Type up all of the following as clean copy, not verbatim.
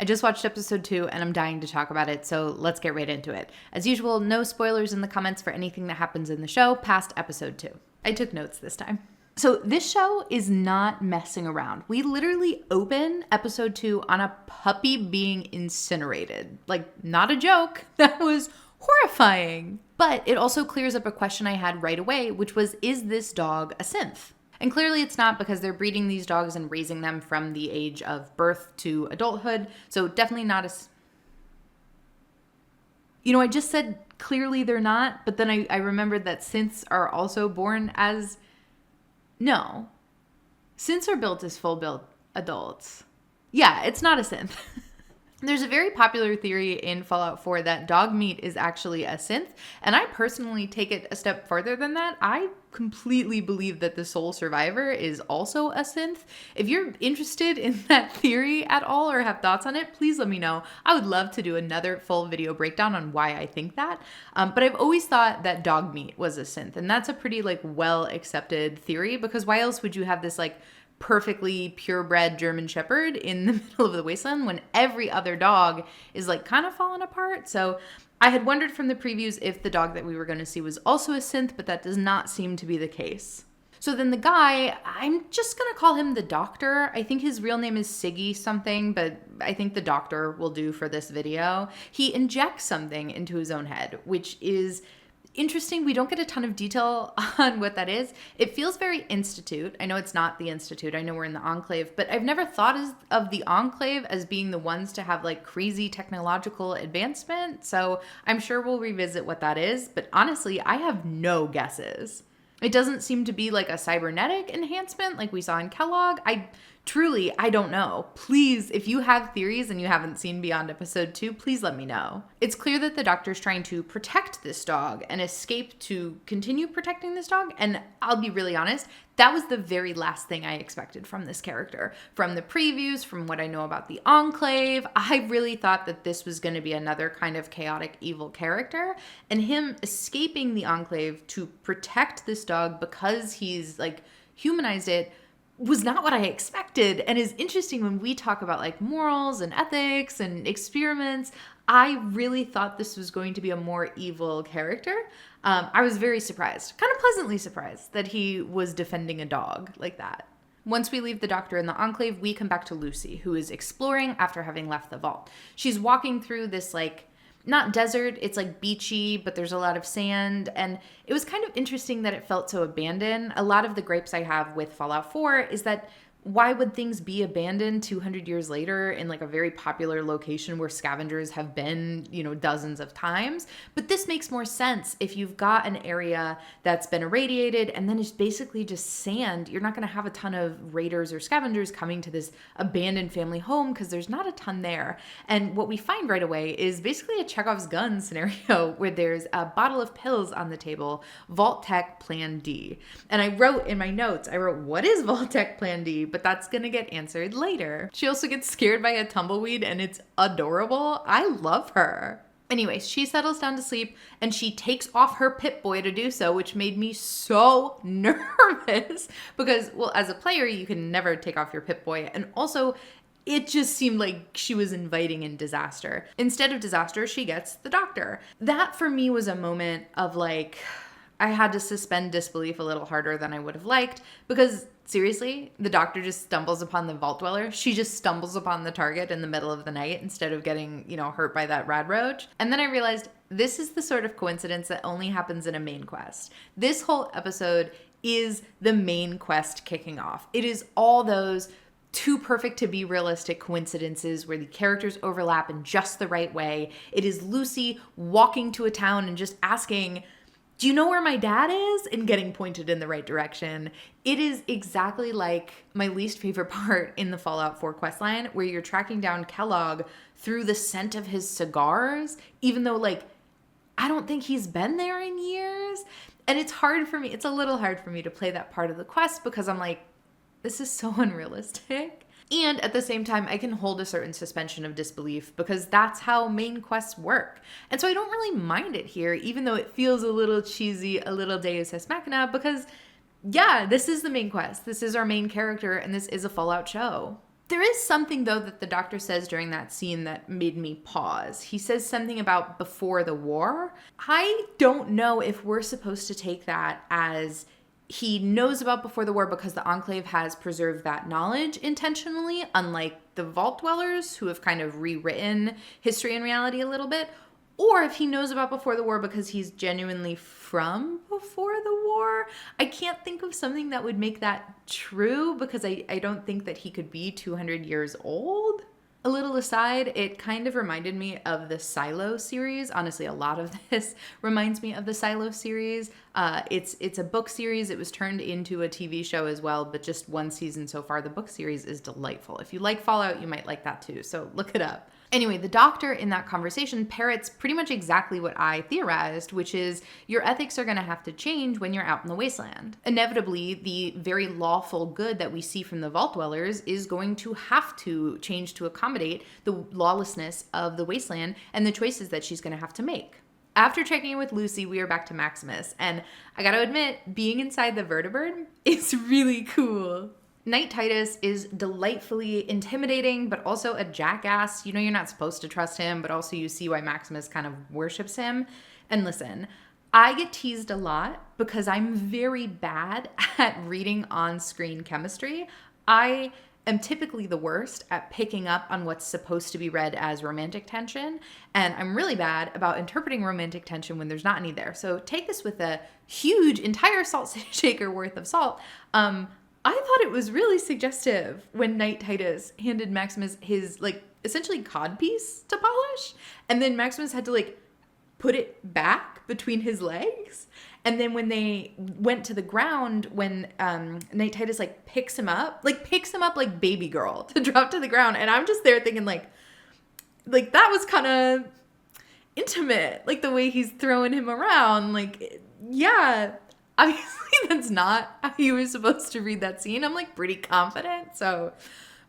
I just watched episode 2 and I'm dying to talk about it, so let's get right into it. As usual, no spoilers in the comments for anything that happens in the show past episode 2. I took notes this time. So this show is not messing around. We literally open episode 2 on a puppy being incinerated. Like, not a joke. That was horrifying. But it also clears up a question I had right away, which was, is this dog a synth? And clearly it's not, because they're breeding these dogs and raising them from the age of birth to adulthood. So definitely not a... I just said clearly they're not, but then I remembered that synths are also born as... No. Synths are built as full-built adults. Yeah, it's not a synth. There's a very popular theory in Fallout 4 that dog meat is actually a synth, and I personally take it a step further than that. I completely believe that the sole survivor is also a synth. If you're interested in that theory at all or have thoughts on it, please let me know. I would love to do another full video breakdown on why I think that. But I've always thought that dog meat was a synth, and that's a pretty well accepted theory, because why else would you have this perfectly purebred German Shepherd in the middle of the wasteland when every other dog is kind of falling apart? So I had wondered from the previews if the dog that we were going to see was also a synth, but that does not seem to be the case. So then the guy, I'm just going to call him the doctor. I think his real name is Siggy something, but I think the doctor will do for this video. He injects something into his own head, which is interesting. We don't get a ton of detail on what that is. It feels very Institute. I know it's not the Institute. I know we're in the Enclave, but I've never thought of the Enclave as being the ones to have crazy technological advancement. So I'm sure we'll revisit what that is. But honestly, I have no guesses. It doesn't seem to be a cybernetic enhancement like we saw in Kellogg. I don't know. Please, if you have theories and you haven't seen beyond episode 2, please let me know. It's clear that the doctor's trying to protect this dog and escape to continue protecting this dog. And I'll be really honest, that was the very last thing I expected from this character. From the previews, from what I know about the Enclave, I really thought that this was going to be another kind of chaotic, evil character. And him escaping the Enclave to protect this dog because he's humanized it was not what I expected, and is interesting when we talk about morals and ethics and experiments. I really thought this was going to be a more evil character. I was very surprised, kind of pleasantly surprised, that he was defending a dog like that. Once we leave the doctor in the Enclave, we come back to Lucy, who is exploring after having left the vault. She's walking through this not desert, it's beachy, but there's a lot of sand. And it was kind of interesting that it felt so abandoned. A lot of the gripes I have with Fallout 4 is that why would things be abandoned 200 years later in a very popular location where scavengers have been, dozens of times? But this makes more sense if you've got an area that's been irradiated and then it's basically just sand. You're not going to have a ton of raiders or scavengers coming to this abandoned family home because there's not a ton there. And what we find right away is basically a Chekhov's gun scenario where there's a bottle of pills on the table, Vault Tech Plan D. And I wrote in my notes, what is Vault Tech Plan D? But that's gonna get answered later. She also gets scared by a tumbleweed and it's adorable. I love her. Anyways, she settles down to sleep and she takes off her Pip-Boy to do so, which made me so nervous because, as a player, you can never take off your Pip-Boy. And also, it just seemed like she was inviting in disaster. Instead of disaster, she gets the doctor. That for me was a moment of I had to suspend disbelief a little harder than I would have liked, because seriously, the doctor just stumbles upon the vault dweller. She just stumbles upon the target in the middle of the night instead of getting, hurt by that rad roach. And then I realized this is the sort of coincidence that only happens in a main quest. This whole episode is the main quest kicking off. It is all those too perfect to be realistic coincidences where the characters overlap in just the right way. It is Lucy walking to a town and just asking, do you know where my dad is? And getting pointed in the right direction. It is exactly like my least favorite part in the Fallout 4 questline, where you're tracking down Kellogg through the scent of his cigars, even though I don't think he's been there in years. And it's a little hard for me to play that part of the quest because I'm this is so unrealistic. And at the same time, I can hold a certain suspension of disbelief because that's how main quests work. And so I don't really mind it here, even though it feels a little cheesy, a little Deus Ex Machina, because yeah, this is the main quest. This is our main character, and this is a Fallout show. There is something, though, that the doctor says during that scene that made me pause. He says something about before the war. I don't know if we're supposed to take that as he knows about before the war because the Enclave has preserved that knowledge intentionally, unlike the Vault Dwellers, who have kind of rewritten history and reality a little bit, or if he knows about before the war because he's genuinely from before the war. I can't think of something that would make that true because I don't think that he could be 200 years old. A little aside, it kind of reminded me of the Silo series. Honestly, a lot of this reminds me of the Silo series. It's a book series. It was turned into a TV show as well, but just one season so far. The book series is delightful. If you like Fallout, you might like that too, so look it up. Anyway, the doctor in that conversation parrots pretty much exactly what I theorized, which is your ethics are going to have to change when you're out in the wasteland. Inevitably, the very lawful good that we see from the Vault Dwellers is going to have to change to accommodate the lawlessness of the wasteland and the choices that she's going to have to make. After checking in with Lucy, we are back to Maximus, and I gotta admit, being inside the vertibird is really cool. Knight Titus is delightfully intimidating, but also a jackass. You know you're not supposed to trust him, but also you see why Maximus kind of worships him. And listen, I get teased a lot because I'm very bad at reading on-screen chemistry. I am typically the worst at picking up on what's supposed to be read as romantic tension, and I'm really bad about interpreting romantic tension when there's not any there. So take this with a huge entire salt shaker worth of salt. I thought it was really suggestive when Knight Titus handed Maximus his, like, essentially codpiece to polish. And then Maximus had to, like, put it back between his legs. And then when they went to the ground, when Knight Titus, like, picks him up like baby girl to drop to the ground. And I'm just there thinking, like that was kind of intimate. Like, the way he's throwing him around. Like, yeah. Obviously, that's not how you were supposed to read that scene. I'm, like, pretty confident. So,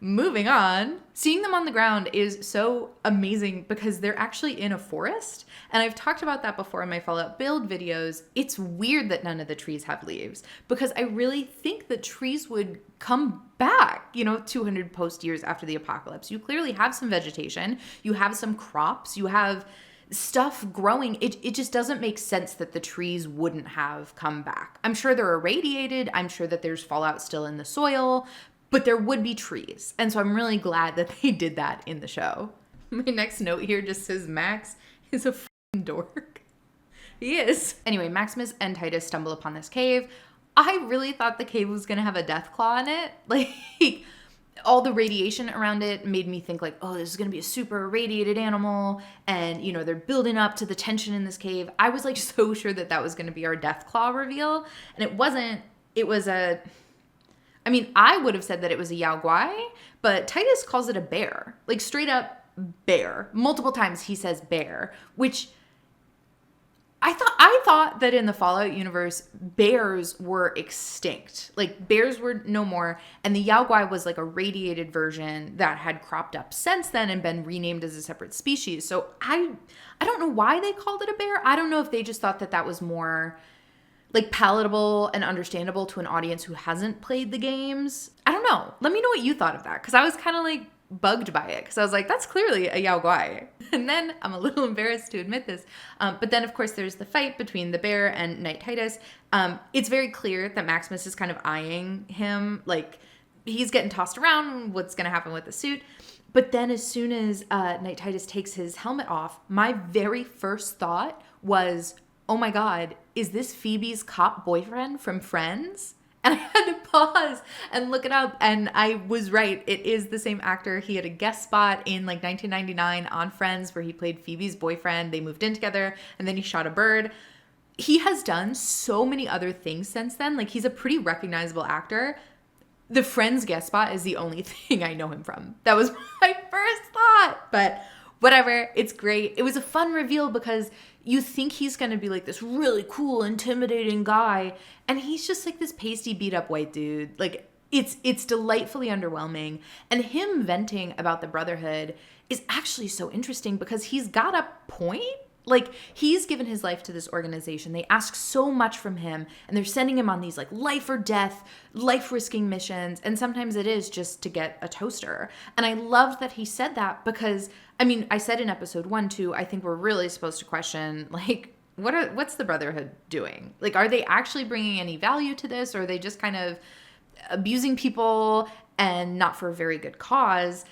moving on. Seeing them on the ground is so amazing because they're actually in a forest. And I've talked about that before in my Fallout build videos. It's weird that none of the trees have leaves because I really think the trees would come back, 200 post years after the apocalypse. You clearly have some vegetation. You have some crops. You have stuff growing. It just doesn't make sense that the trees wouldn't have come back. I'm sure they're irradiated. I'm sure that there's fallout still in the soil, but there would be trees. And so I'm really glad that they did that in the show. My next note here just says Max is a f***ing dork. He is. Anyway, Maximus and Titus stumble upon this cave. I really thought the cave was going to have a death claw in it. Like, all the radiation around it made me think, like, oh, this is going to be a super irradiated animal. And, they're building up to the tension in this cave. I was, like, so sure that that was going to be our death claw reveal. And it wasn't. It was I would have said that it was a Yao Guai, but Titus calls it a bear. Like, straight up bear. Multiple times he says bear, which I thought that in the Fallout universe, bears were extinct. Like, bears were no more, and the Yao Guai was like a radiated version that had cropped up since then and been renamed as a separate species. So I don't know why they called it a bear. I don't know if they just thought that that was more, like, palatable and understandable to an audience who hasn't played the games. I don't know. Let me know what you thought of that, because I was kind of, like, bugged by it, because I was like, that's clearly a Yao Guai. And then I'm a little embarrassed to admit this, but then of course there's the fight between the bear and Knight Titus. It's very clear that Maximus is kind of eyeing him, like, he's getting tossed around, what's gonna happen with the suit. But then as soon as Knight Titus takes his helmet off, my very first thought was, oh my god, is this Phoebe's cop boyfriend from Friends? And I had to pause and look it up, and I was right. It is the same actor. He had a guest spot in, like, 1999 on Friends where he played Phoebe's boyfriend. They moved in together, and then he shot a bird. He has done so many other things since then. Like, he's a pretty recognizable actor. The Friends guest spot is the only thing I know him from. That was my first thought, but whatever. It's great. It was a fun reveal because you think he's going to be, like, this really cool, intimidating guy, and he's just, like, this pasty, beat-up white dude. Like, it's delightfully underwhelming. And him venting about the Brotherhood is actually so interesting because he's got a point. Like, he's given his life to this organization. They ask so much from him, and they're sending him on these like life or death, life-risking missions, and sometimes it is just to get a toaster. And I loved that he said that because, I mean, I said in episode 1 too, I think we're really supposed to question, like, what's the Brotherhood doing? Like, are they actually bringing any value to this, or are they just kind of abusing people and not for a very good cause?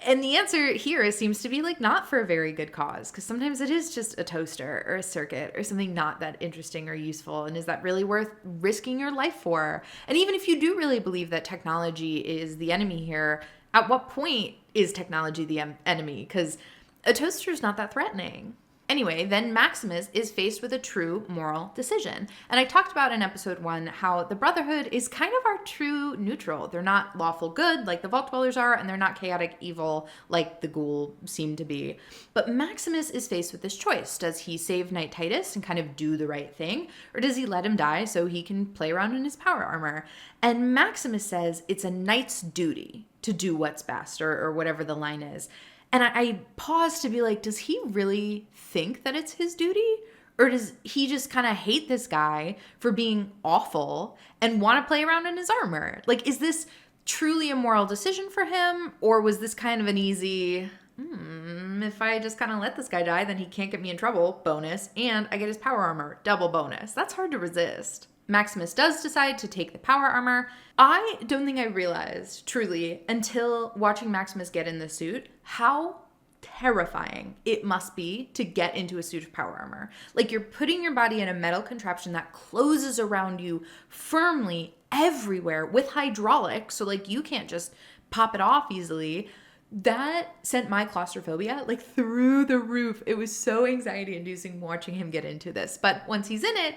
And the answer here seems to be like not for a very good cause, because sometimes it is just a toaster or a circuit or something not that interesting or useful. And is that really worth risking your life for? And even if you do really believe that technology is the enemy here, at what point is technology the enemy? Because a toaster is not that threatening. Anyway, then Maximus is faced with a true moral decision. And I talked about in episode 1 how the Brotherhood is kind of our true neutral. They're not lawful good like the Vault Dwellers are, and they're not chaotic evil like the ghoul seem to be. But Maximus is faced with this choice. Does he save Knight Titus and kind of do the right thing? Or does he let him die so he can play around in his power armor? And Maximus says it's a knight's duty to do what's best, or whatever the line is. And I paused to be like, does he really think that it's his duty? Or does he just kind of hate this guy for being awful and want to play around in his armor? Like, is this truly a moral decision for him? Or was this kind of an easy, if I just kind of let this guy die, then he can't get me in trouble, bonus, and I get his power armor, double bonus. That's hard to resist. Maximus does decide to take the power armor. I don't think I realized, truly, until watching Maximus get in the suit, how terrifying it must be to get into a suit of power armor. Like, you're putting your body in a metal contraption that closes around you firmly everywhere with hydraulics, so like you can't just pop it off easily. That sent my claustrophobia like through the roof. It was so anxiety inducing watching him get into this. But once he's in it,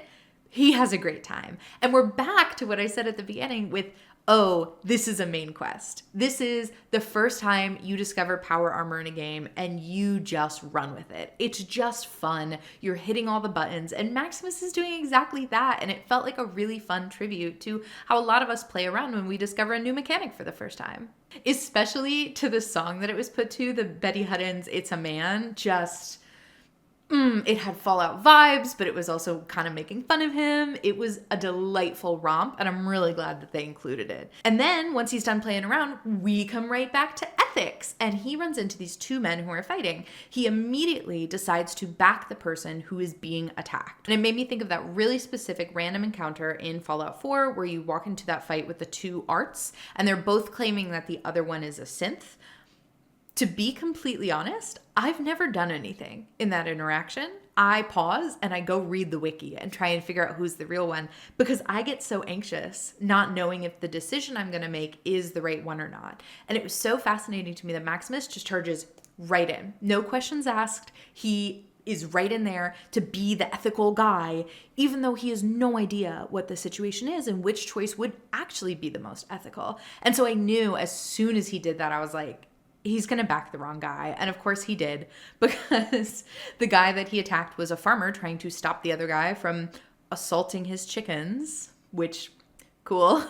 he has a great time. And we're back to what I said at the beginning with, oh, this is a main quest. This is the first time you discover power armor in a game and you just run with it. It's just fun. You're hitting all the buttons, and Maximus is doing exactly that. And it felt like a really fun tribute to how a lot of us play around when we discover a new mechanic for the first time. Especially to the song that it was put to, the Betty Hutton's It's a Man, just... it had Fallout vibes, but it was also kind of making fun of him. It was a delightful romp, and I'm really glad that they included it. And then, once he's done playing around, we come right back to ethics, and he runs into these two men who are fighting. He immediately decides to back the person who is being attacked. And it made me think of that really specific random encounter in Fallout 4 where you walk into that fight with the two arts, and they're both claiming that the other one is a synth. To be completely honest, I've never done anything in that interaction. I pause and I go read the wiki and try and figure out who's the real one, because I get so anxious not knowing if the decision I'm going to make is the right one or not. And it was so fascinating to me that Maximus just charges right in. No questions asked. He is right in there to be the ethical guy, even though he has no idea what the situation is and which choice would actually be the most ethical. And so I knew as soon as he did that, I was like, he's going to back the wrong guy. And of course he did, because the guy that he attacked was a farmer trying to stop the other guy from assaulting his chickens, which, cool.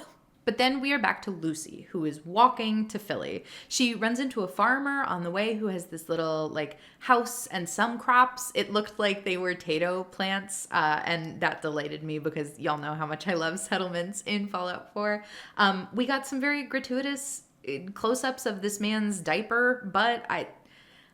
But then we are back to Lucy, who is walking to Philly. She runs into a farmer on the way who has this little like house and some crops. It looked like they were potato plants, and that delighted me because y'all know how much I love settlements in Fallout 4. We got some very gratuitous close-ups of this man's diaper, but I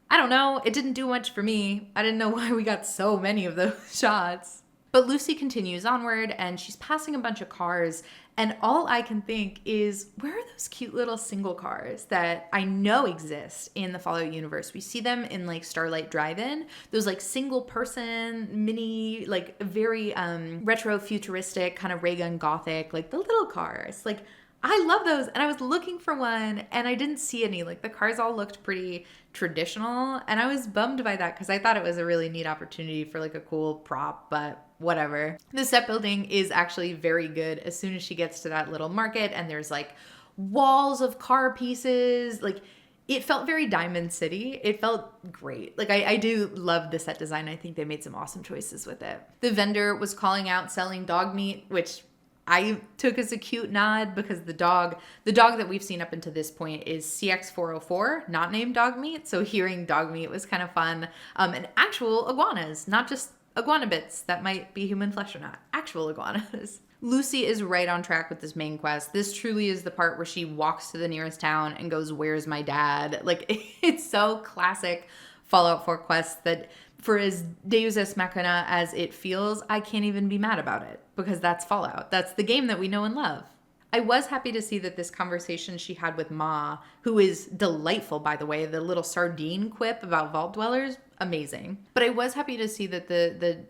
don't know. It didn't do much for me. I didn't know why we got so many of those shots. But Lucy continues onward, and she's passing a bunch of cars, and all I can think is, where are those cute little single cars that I know exist in the Fallout universe? We see them in like Starlight Drive-In, those like single person mini, like very retro futuristic kind of ray gun gothic, like the little cars. Like, I love those, and I was looking for one, and I didn't see any. Like, the cars all looked pretty traditional, and I was bummed by that because I thought it was a really neat opportunity for, like, a cool prop, but whatever. The set building is actually very good as soon as she gets to that little market, and there's, like, walls of car pieces. Like, it felt very Diamond City. It felt great. Like, I do love the set design. I think they made some awesome choices with it. The vendor was calling out selling dog meat, which... I took as a cute nod because the dog that we've seen up until this point is CX404, not named dog meat. So hearing dog meat was kind of fun. And actual iguanas, not just iguana bits that might be human flesh or not, actual iguanas. Lucy is right on track with this main quest. This truly is the part where she walks to the nearest town and goes, "Where's my dad?" Like, it's so classic Fallout 4 quest that for as Deus Ex Machina as it feels, I can't even be mad about it because that's Fallout. That's the game that we know and love. I was happy to see that this conversation she had with Ma, who is delightful, by the way, the little sardine quip about vault dwellers, amazing. But I was happy to see that the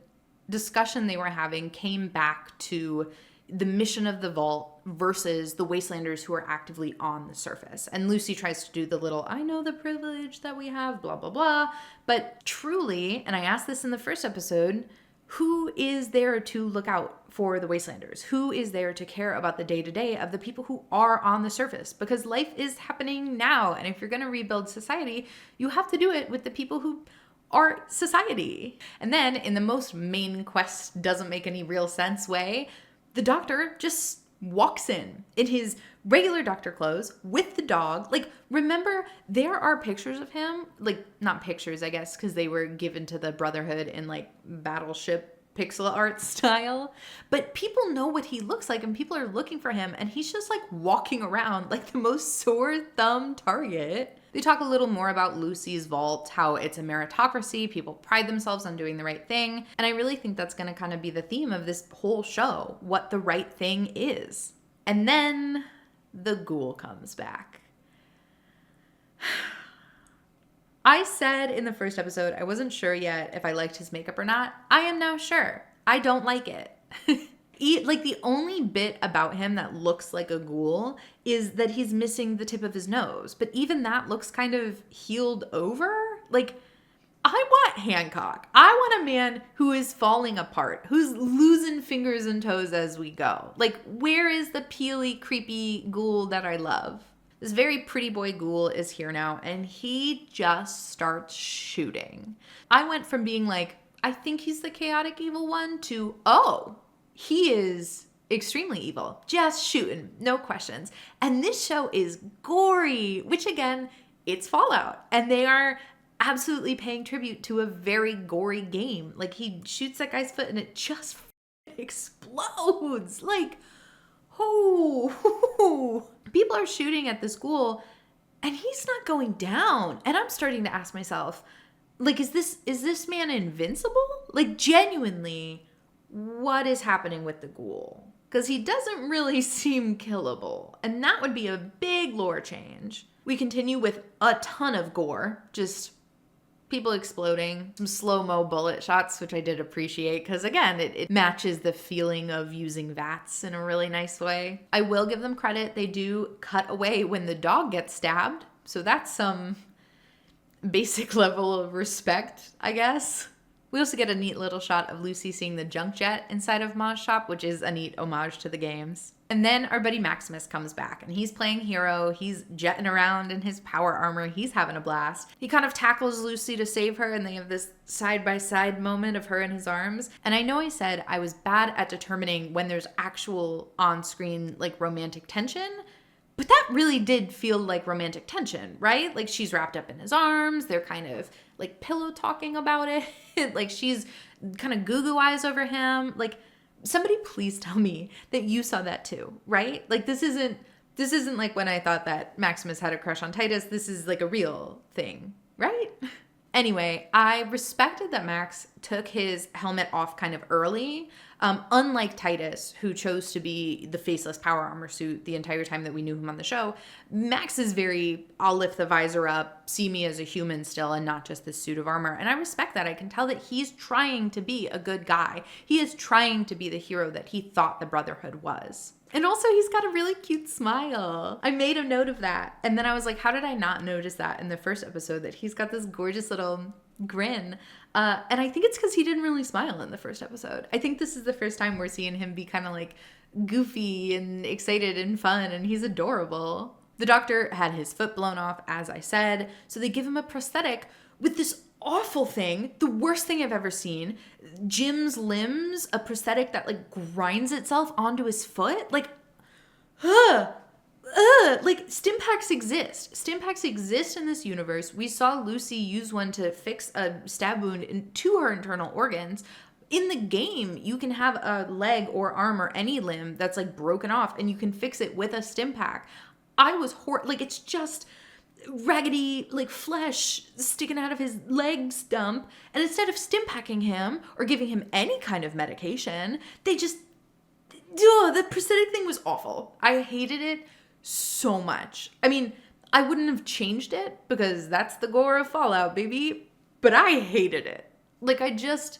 discussion they were having came back to the mission of the vault versus the wastelanders who are actively on the surface. And Lucy tries to do the little, I know the privilege that we have, blah, blah, blah. But truly, and I asked this in the first episode, who is there to look out for the wastelanders? Who is there to care about the day-to-day of the people who are on the surface? Because life is happening now. And if you're going to rebuild society, you have to do it with the people who are society. And then in the most main quest doesn't make any real sense way, the doctor just walks in his regular doctor clothes with the dog. Like, remember, there are pictures of him, like, not pictures, I guess, because they were given to the Brotherhood in, like, Battleship pixel art style. But people know what he looks like, and people are looking for him, and he's just, like, walking around like the most sore thumb target. They talk a little more about Lucy's vault, how it's a meritocracy, people pride themselves on doing the right thing, and I really think that's going to kind of be the theme of this whole show, what the right thing is. And then the ghoul comes back. I said in the first episode I wasn't sure yet if I liked his makeup or not. I am now sure. I don't like it. Like, the only bit about him that looks like a ghoul is that he's missing the tip of his nose. But even that looks kind of healed over. Like, I want Hancock. I want a man who is falling apart, who's losing fingers and toes as we go. Like, where is the peely, creepy ghoul that I love? This very pretty boy ghoul is here now, and he just starts shooting. I went from being like, I think he's the chaotic evil one, to, oh, he is extremely evil. Just shooting, no questions. And this show is gory, which again, it's Fallout. And they are absolutely paying tribute to a very gory game. Like, he shoots that guy's foot and it just explodes. Like, oh, people are shooting at the school and he's not going down. And I'm starting to ask myself, like, is this man invincible? Like, genuinely, what is happening with the ghoul? Because he doesn't really seem killable. And that would be a big lore change. We continue with a ton of gore, just people exploding, some slow-mo bullet shots, which I did appreciate because, again, it matches the feeling of using VATS in a really nice way. I will give them credit. They do cut away when the dog gets stabbed. So that's some basic level of respect, I guess. We also get a neat little shot of Lucy seeing the junk jet inside of Ma's shop, which is a neat homage to the games. And then our buddy Maximus comes back, and he's playing hero. He's jetting around in his power armor. He's having a blast. He kind of tackles Lucy to save her, and they have this side-by-side moment of her in his arms. And I know I said I was bad at determining when there's actual on-screen, like, romantic tension, but that really did feel like romantic tension, right? Like, she's wrapped up in his arms. They're kind of, like, pillow talking about it. Like, she's kind of goo-goo eyes over him. Like, somebody please tell me that you saw that too, right? Like, this isn't like when I thought that Maximus had a crush on Titus. This is like a real thing, right? Anyway, I respected that Max took his helmet off kind of early. Unlike Titus, who chose to be the faceless power armor suit the entire time that we knew him on the show, Max is very, I'll lift the visor up, see me as a human still, and not just this suit of armor. And I respect that. I can tell that he's trying to be a good guy. He is trying to be the hero that he thought the Brotherhood was. And also, he's got a really cute smile. I made a note of that. And then I was like, how did I not notice that in the first episode, that he's got this gorgeous little grin? And I think it's because he didn't really smile in the first episode. I think this is the first time we're seeing him be kind of like goofy and excited and fun, and he's adorable. The doctor had his foot blown off, as I said, so they give him a prosthetic with this awful thing, the worst thing I've ever seen. Jim's limbs, a prosthetic that like grinds itself onto his foot. Like, like Stimpaks exist. Stimpaks exist in this universe. We saw Lucy use one to fix a stab wound into her internal organs. In the game, you can have a leg or arm or any limb that's like broken off and you can fix it with a Stimpak. I was like, it's just raggedy like flesh sticking out of his leg stump, and instead of Stimpacking him or giving him any kind of medication, they just the prosthetic thing was awful. I hated it so much. I mean, I wouldn't have changed it because that's the gore of Fallout, baby, but I hated it. Like, I just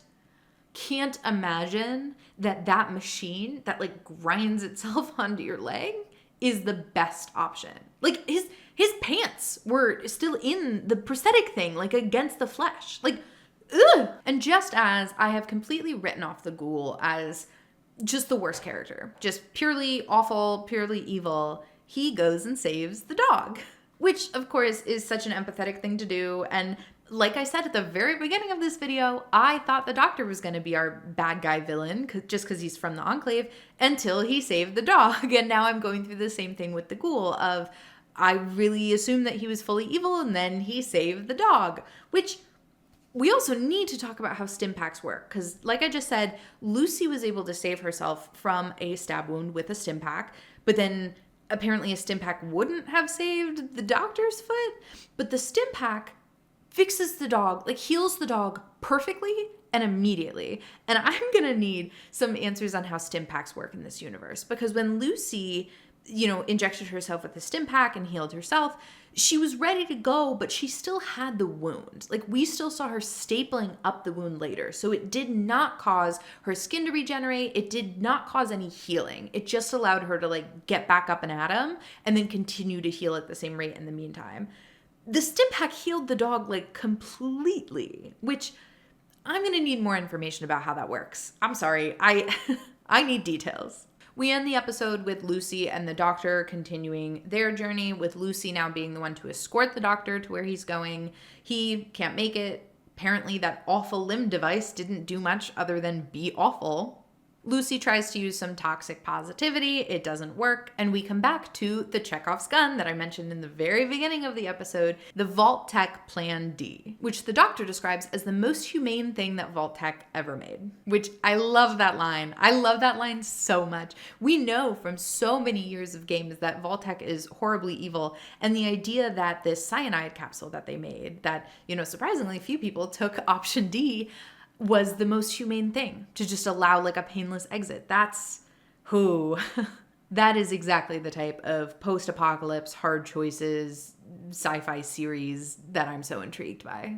can't imagine that machine that like grinds itself onto your leg is the best option. Like, his pants were still in the prosthetic thing, like against the flesh. Like, ugh. And just as I have completely written off the ghoul as just the worst character, just purely awful, purely evil, he goes and saves the dog, which of course is such an empathetic thing to do. And like I said at the very beginning of this video, I thought the doctor was going to be our bad guy villain just because he's from the Enclave until he saved the dog. And now I'm going through the same thing with the ghoul of I really assumed that he was fully evil and then he saved the dog, which we also need to talk about how Stimpaks work. Because like I just said, Lucy was able to save herself from a stab wound with a Stimpak, but then apparently a Stimpak wouldn't have saved the doctor's foot. But the Stimpak fixes the dog, like heals the dog perfectly and immediately. And I'm going to need some answers on how Stimpaks work in this universe. Because when Lucy, injected herself with the Stimpak and healed herself, she was ready to go, but she still had the wound. Like, we still saw her stapling up the wound later. So it did not cause her skin to regenerate. It did not cause any healing. It just allowed her to like get back up and at him and then continue to heal at the same rate in the meantime. The Stimpak healed the dog like completely, which I'm going to need more information about how that works. I'm sorry. I need details. We end the episode with Lucy and the doctor continuing their journey, with Lucy now being the one to escort the doctor to where he's going. He can't make it. Apparently that awful limb device didn't do much other than be awful. Lucy tries to use some toxic positivity. It doesn't work. And we come back to the Chekhov's gun that I mentioned in the very beginning of the episode, the Vault-Tec Plan D, which the doctor describes as the most humane thing that Vault-Tec ever made, which I love that line. I love that line so much. We know from so many years of games that Vault-Tec is horribly evil. And the idea that this cyanide capsule that they made, that, surprisingly few people took option D, was the most humane thing, to just allow like a painless exit. That's who. That is exactly the type of post-apocalypse, hard choices, sci-fi series that I'm so intrigued by.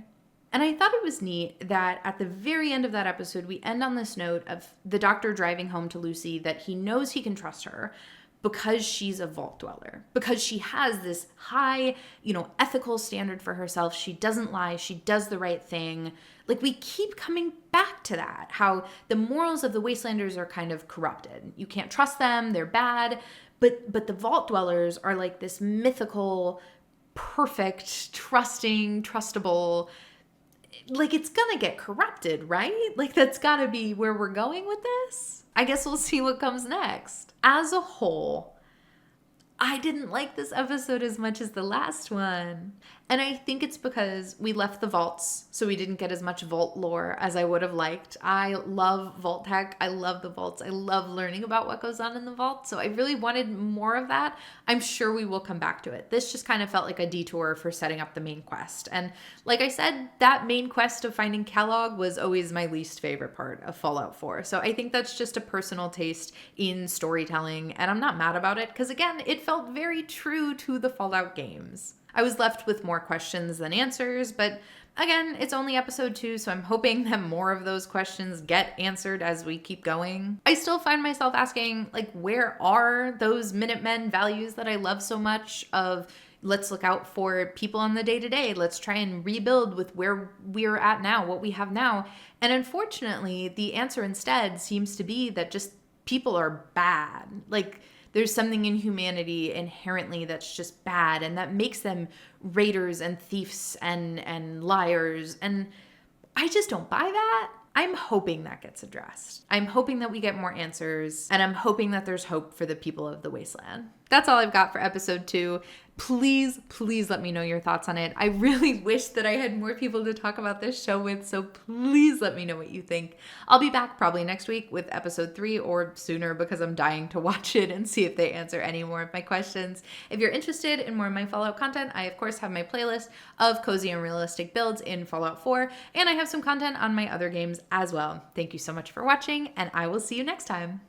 And I thought it was neat that at the very end of that episode, we end on this note of the doctor driving home to Lucy that he knows he can trust her because she's a vault dweller, because she has this high, ethical standard for herself. She doesn't lie. She does the right thing. Like, we keep coming back to that, how the morals of the Wastelanders are kind of corrupted. You can't trust them. They're bad. But the vault dwellers are like this mythical, perfect, trusting, trustable. Like, it's gonna get corrupted, right? Like, that's gotta be where we're going with this. I guess we'll see what comes next. As a whole, I didn't like this episode as much as the last one. And I think it's because we left the vaults, so we didn't get as much vault lore as I would have liked. I love Vault-Tec. I love the vaults. I love learning about what goes on in the vault. So I really wanted more of that. I'm sure we will come back to it. This just kind of felt like a detour for setting up the main quest. And like I said, that main quest of finding Kellogg was always my least favorite part of Fallout 4. So I think that's just a personal taste in storytelling, and I'm not mad about it because, again, it felt very true to the Fallout games. I was left with more questions than answers, but again, it's only episode 2, so I'm hoping that more of those questions get answered as we keep going. I still find myself asking, like, where are those Minutemen values that I love so much of let's look out for people on the day-to-day, let's try and rebuild with where we're at now, what we have now. And unfortunately, the answer instead seems to be that just people are bad. Like, there's something in humanity inherently that's just bad and that makes them raiders and thieves and liars. And I just don't buy that. I'm hoping that gets addressed. I'm hoping that we get more answers, and I'm hoping that there's hope for the people of the wasteland. That's all I've got for episode 2. Please, please let me know your thoughts on it. I really wish that I had more people to talk about this show with, so please let me know what you think. I'll be back probably next week with episode 3 or sooner because I'm dying to watch it and see if they answer any more of my questions. If you're interested in more of my Fallout content, I of course have my playlist of cozy and realistic builds in Fallout 4, and I have some content on my other games as well. Thank you so much for watching, and I will see you next time.